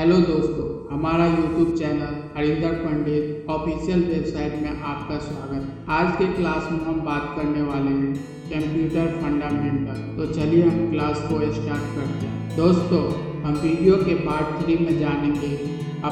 Hello दोस्तों, हमारा YouTube channel Harinder पंडित official website में आपका स्वागत। आज के क्लास में हम बात करने वाले हैं कंप्यूटर फंडामेंटल। तो चलिए हम क्लास को स्टार्ट करते हैं। दोस्तों, हम वीडियो के पार्ट 3 में जानेंगे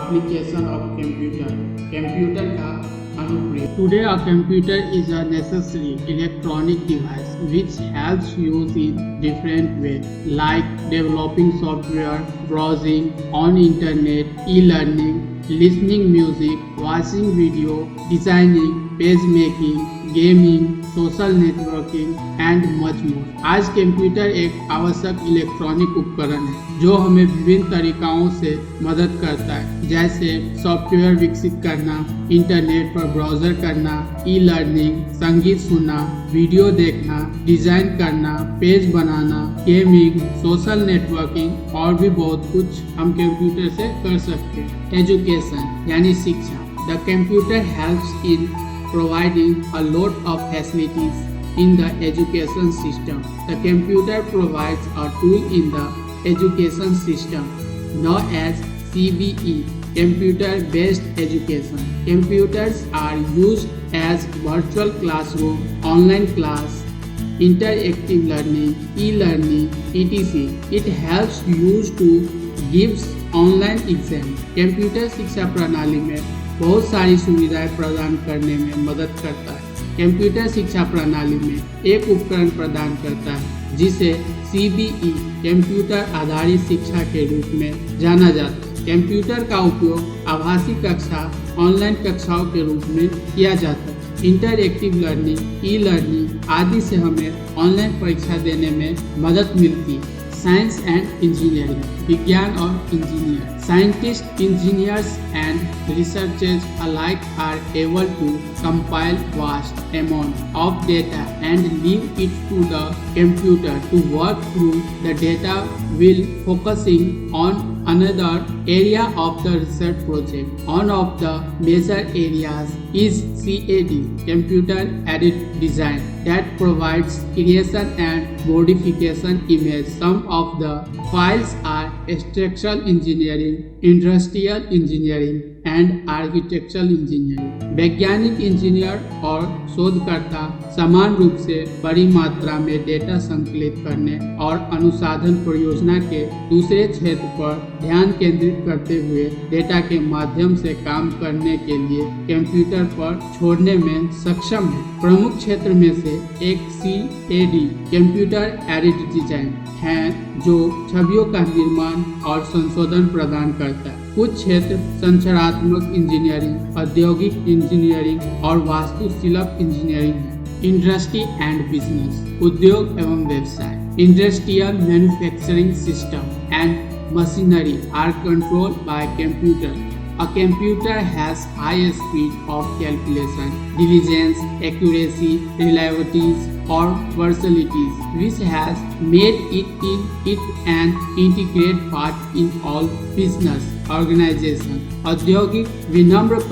एप्लीकेशन ऑफ कंप्यूटर का अनुप्रयोग। Today a computer is a necessary electronic device which helps use in different ways like developing software, browsing on internet, e-learning, listening music, watching video, designing, page making, gaming, social networking and much more. आज computer एक आवश्यक electronic उपकरण है जो हमें विभिन्न तरीकाओं से मदद करता है, जैसे सॉफ्टवेयर विकसित करना, इंटरनेट पर ब्राउजर करना, ई लर्निंग, संगीत सुनना, वीडियो देखना, डिजाइन करना, पेज बनाना, गेमिंग, सोशल नेटवर्किंग और भी बहुत कुछ हम कंप्यूटर से कर सकते हैं। एजुकेशन यानी शिक्षा। The computer helps in providing a lot of facilities in the education system. The computer provides a tool in the education system known as CBE, computer-based education. Computers are used as virtual classroom, online class, interactive learning, e-learning, etc. It helps use to give online exam. Computer शिक्षा प्रणाली में बहुत सारी सुविधाएं प्रदान करने में मदद करता है। कंप्यूटर शिक्षा प्रणाली में एक उपकरण प्रदान करता है जिसे CBE कंप्यूटर आधारित शिक्षा के रूप में जाना जाता है। कंप्यूटर का उपयोग आभासी कक्षा, ऑनलाइन कक्षाओं के रूप में किया जाता है। इंटरएक्टिव लर्निंग, ई लर्निंग आदि से हमें ऑनलाइन परीक्षा देने में मदद मिलती है। साइंस एंड इंजीनियरिंग, विज्ञान और engineer. Scientists, engineers and researchers alike are able to compile vast amount of data and leave it to the computer to work through the data while focusing on another area of the research project. One of the major areas is CAD, computer aided design, that provides creation and modification image. Some of the files are structural engineering, industrial engineering and architectural engineering. वैज्ञानिक engineer और शोधकर्ता समान रूप से बड़ी मात्रा में data संकलित करने और अनुसंधान परियोजना के दूसरे क्षेत्र पर ध्यान केंद्रित करते हुए डेटा के माध्यम से काम करने के लिए कंप्यूटर पर छोड़ने में सक्षम है। प्रमुख क्षेत्र में से एक CAD, कंप्यूटर एडेड डिजाइन है, जो छवियों का निर्माण और संशोधन प्रदान करता है। कुछ क्षेत्र संरचनात्मक इंजीनियरिंग, औद्योगिक इंजीनियरिंग और वास्तुशिल्प इंजीनियरिंग है। इंडस्ट्री एंड बिजनेस, उद्योग एवं व्यवसाय। Industrial manufacturing system and machinery are controlled by computer. A computer has high speed of calculation, diligence, accuracy, reliability, or versatility, which has made it an integrated part in all business organization. औद्योगिक विनम्र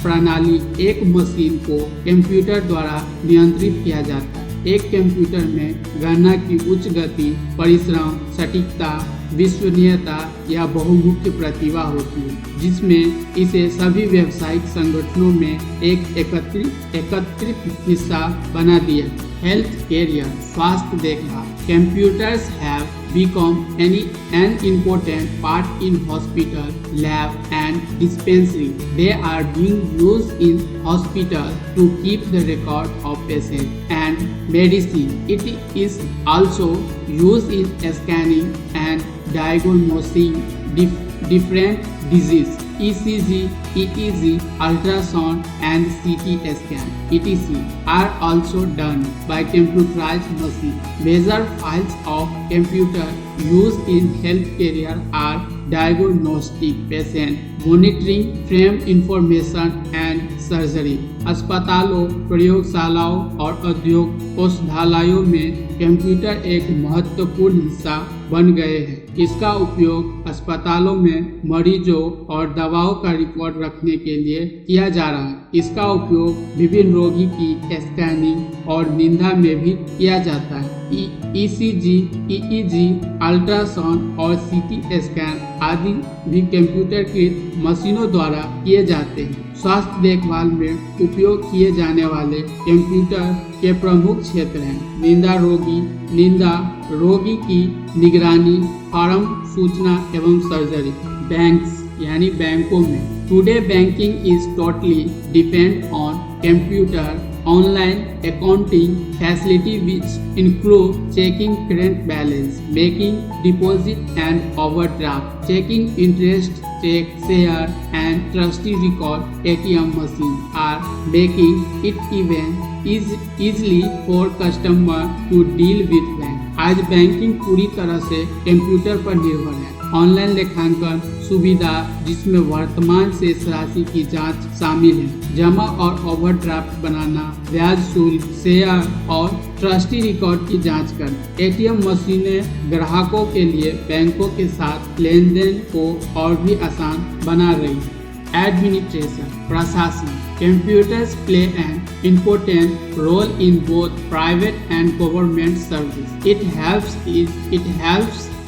प्रणाली एक machine को computer द्वारा नियंत्रित किया जाता है। एक कंप्यूटर में गणना की उच्च गति, परिश्रम, सटीकता, विश्वसनीयता या बहुमुखी प्रतिभा होती है, जिसमें इसे सभी व्यावसायिक संगठनों में एक एकत्रित हिस्सा बना दिया। हेल्थ केयर, स्वास्थ्य देखभाल। Computers have become an important part in hospital, lab and dispensary. They are being used in hospital to keep the record of patients and medicine. It is also used in scanning and diagnosing different diseases. ECG, EEG, ultrasound and CT scan, etc. are also done by computerized machines. Major files of computer used in healthcare are diagnostic, patient monitoring frame information and surgery. अस्पतालों, प्रयोगशालाओं और औद्योगिक औषधालयों में computer एक महत्वपूर्ण हिस्सा बन गए हैं। इसका उपयोग अस्पतालों में मरीजों और दवाओं का रिकॉर्ड रखने के लिए किया जा रहा है। इसका उपयोग विभिन्न रोगी की स्कैनिंग और निदान में भी किया जाता है। ECG, EEG, अल्ट्रासाउंड और CT स्कैन आदि भी कंप्यूटरकृत मशीनों द्वारा किए जाते हैं। स्वास्थ्य देखभाल में उपयोग किए जाने वाले कंप्यूटर के प्रमुख क्षेत्र हैं निदान रोगी की निगरानी, फॉर्म सूचना एवं सर्जरी। बैंक्स यानी बैंकों में today banking is totally depend on computer online accounting facility which include checking current balance, making deposit and overdraft, checking interest, check, share and trustee record. ATM machine are making it easily for customer to deal with bank. आज banking पूरी तरह से computer पर निर्भर है। Online लेखांकन सुविधा जिसमें वर्तमान शेष राशि की जांच शामिल है, जमा और ओवरड्राफ्ट बनाना, ब्याज शुल्क, शेयर और ट्रस्टी रिकॉर्ड की जांच करना। एटीएम मशीनें ग्राहकों के लिए बैंकों के साथ लेन देन को और भी आसान बना रही है। एडमिनिस्ट्रेशन प्रशासन computers play an important role in both private and government service. It helps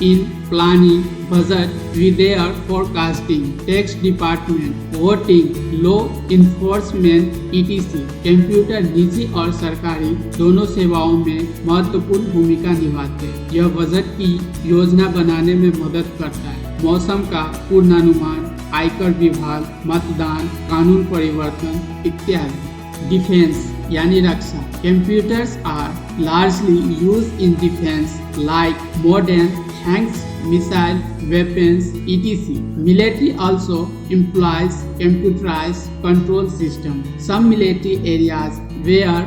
in planning, budget, weather forecasting, tax department, voting, law enforcement, etc. Computer निजी और सरकारी दोनों सेवाओं में महत्वपूर्ण भूमिका निभाते हैं। यह बजट की योजना बनाने में मदद करता है, मौसम का पूर्वानुमान, आयकर विभाग, मतदान, कानून परिवर्तन इत्यादि। डिफेंस यानी रक्षा computers are largely used in defence like modern tanks, missile, weapons, etc. Military also employs computerized control system. Some military areas where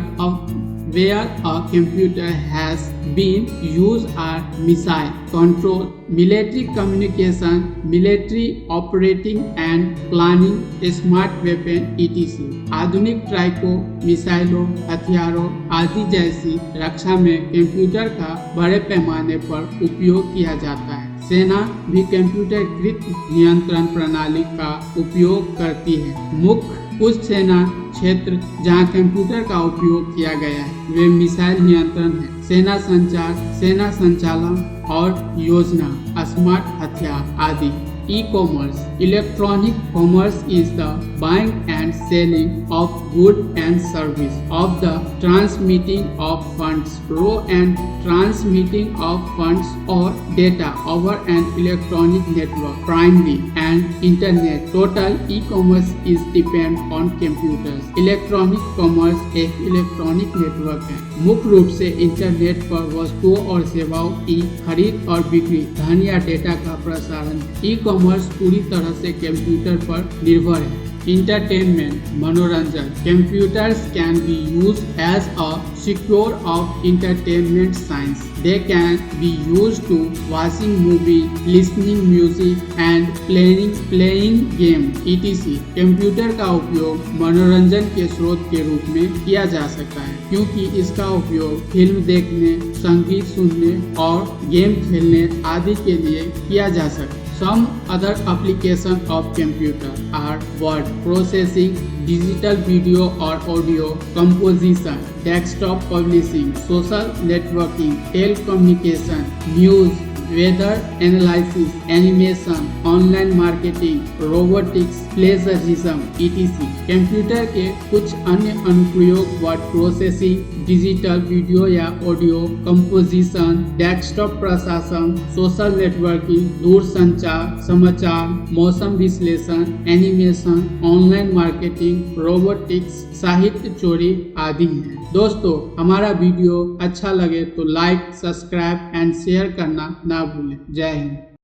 a computer has been used are missile control, military communication, military operating and planning, smart weapon, etc. आधुनिक tricho मिसाइलों, हथियारों आदि जैसी रक्षा में computer का बड़े पैमाने पर उपयोग किया जाता है। सेना भी कंप्यूटरकृत नियंत्रण प्रणाली का उपयोग करती है। मुख्य कुछ सेना क्षेत्र जहां कंप्यूटर का उपयोग किया गया है वे मिसाइल नियंत्रण है, सेना संचार, सेना संचालन और योजना, स्मार्ट हथियार आदि। E-commerce electronic commerce is the buying and selling of goods and service, of the transmitting of funds, raw and transmitting of funds or data over an electronic network, primarily and internet. Total e-commerce is depend on computers. Electronic commerce एक electronic network है, मुख्य रूप से internet पर वस्तुओं और सेवाओं की खरीद और बिक्री, धन या डेटा का प्रसारण। ई-कॉमर्स पूरी तरह से कंप्यूटर पर निर्भर है। Entertainment मनोरंजन computers can be used as a secure of entertainment science. They can be used to watching movie, listening music and playing game etc. Computer का उपयोग मनोरंजन के स्रोत के रूप में किया जा सकता है क्योंकि इसका उपयोग फिल्म देखने, संगीत सुनने और गेम खेलने आदि के लिए किया जा सकता है। Some other applications of computer are word processing, digital video or audio composition, desktop publishing, social networking, telecommunication, news, weather analysis, animation, online marketing, robotics, plagiarism, etc. Computer के कुछ अन्य अनुप्रयोग वर्ड प्रोसेसिंग, डिजिटल वीडियो या audio composition, desktop प्रशासन, social networking, दूरसंचार, समाचार, मौसम विश्लेषण, एनिमेशन, ऑनलाइन मार्केटिंग, रोबोटिक्स, साहित्य चोरी आदि हैं। दोस्तों, हमारा वीडियो अच्छा लगे तो लाइक, सब्सक्राइब एंड शेयर करना ना भूलें। जय हिंद।